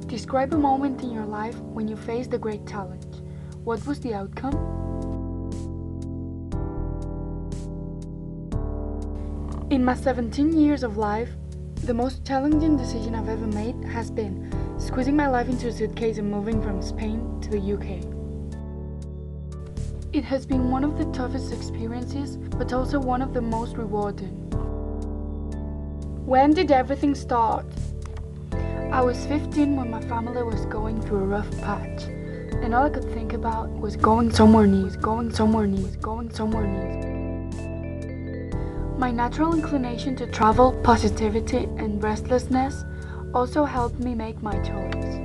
Describe a moment in your life when you faced a great challenge. What was the outcome? In my 17 years of life, the most challenging decision I've ever made has been squeezing my life into a suitcase and moving from Spain to the UK. It has been one of the toughest experiences, but also one of the most rewarding. When did everything start? I was 15 when my family was going through a rough patch, and all I could think about was going somewhere new, going somewhere new, going somewhere new. My natural inclination to travel, positivity, and restlessness also helped me make my choice.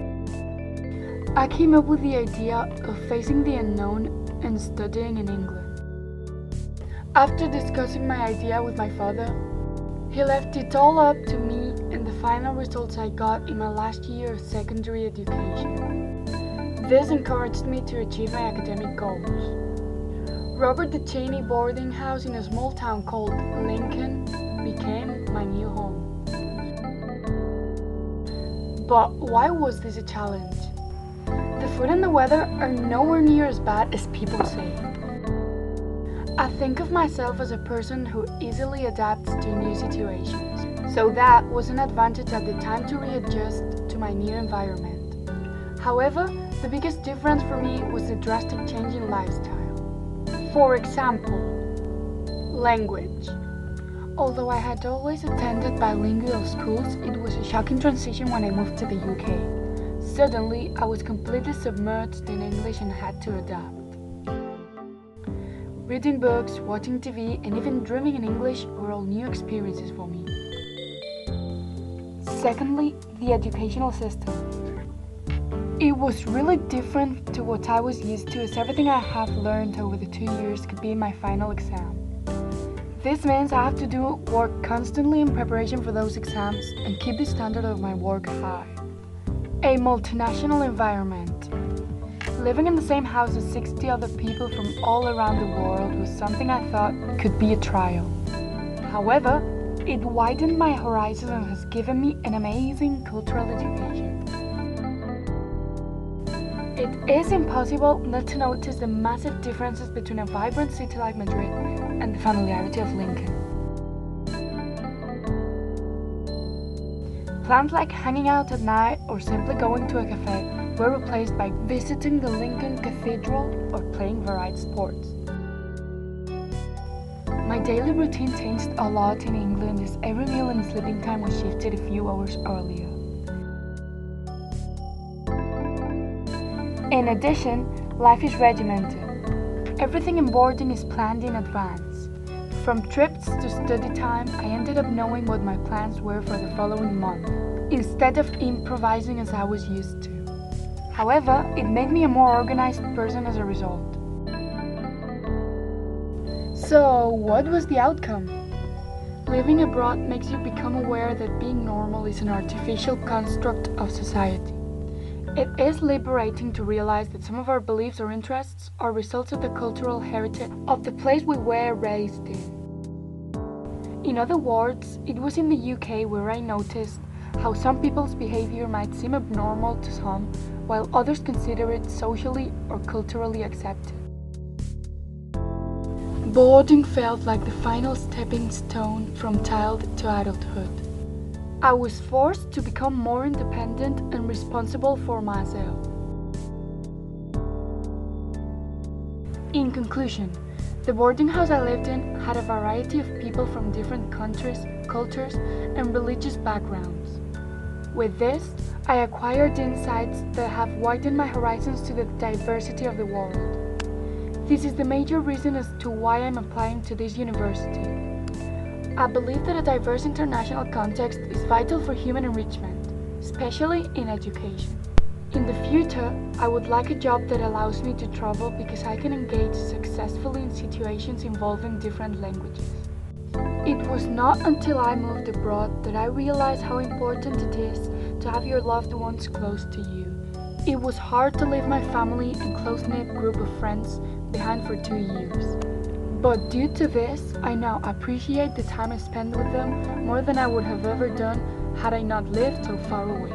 I came up with the idea of facing the unknown and studying in England. After discussing my idea with my father, he left it all up to me and the final results I got in my last year of secondary education. This encouraged me to achieve my academic goals. Robert the Cheney boarding house in a small town called Lincoln became my new home. But why was this a challenge? The food and the weather are nowhere near as bad as people say. I think of myself as a person who easily adapts to new situations, so that was an advantage at the time to readjust to my new environment. However, the biggest difference for me was the drastic change in lifestyle. For example, language. Although I had always attended bilingual schools, it was a shocking transition when I moved to the UK. Suddenly, I was completely submerged in English and had to adapt. Reading books, watching TV, and even dreaming in English were all new experiences for me. Secondly, the educational system. It was really different to what I was used to, as everything I have learned over the 2 years could be in my final exam. This means I have to do work constantly in preparation for those exams and keep the standard of my work high. A multinational environment. Living in the same house as 60 other people from all around the world was something I thought could be a trial. However, it widened my horizons and has given me an amazing cultural education. It is impossible not to notice the massive differences between a vibrant city like Madrid and the familiarity of Lincoln. Plans like hanging out at night or simply going to a cafe were replaced by visiting the Lincoln Cathedral or playing varied sports. My daily routine changed a lot in England, as every meal and sleeping time was shifted a few hours earlier. In addition, life is regimented. Everything in boarding is planned in advance. From trips to study time, I ended up knowing what my plans were for the following month, instead of improvising as I was used to. However, it made me a more organized person as a result. So, what was the outcome? Living abroad makes you become aware that being normal is an artificial construct of society. It is liberating to realize that some of our beliefs or interests are results of the cultural heritage of the place we were raised in. In other words, it was in the UK where I noticed how some people's behavior might seem abnormal to some, while others consider it socially or culturally accepted. Boarding felt like the final stepping stone from child to adulthood. I was forced to become more independent and responsible for myself. In conclusion, the boarding house I lived in had a variety of people from different countries, cultures, and religious backgrounds. With this, I acquired insights that have widened my horizons to the diversity of the world. This is the major reason as to why I'm applying to this university. I believe that a diverse international context is vital for human enrichment, especially in education. In the future, I would like a job that allows me to travel because I can engage successfully in situations involving different languages. It was not until I moved abroad that I realized how important it is to have your loved ones close to you. It was hard to leave my family and close-knit group of friends behind for 2 years. But due to this, I now appreciate the time I spent with them more than I would have ever done had I not lived so far away.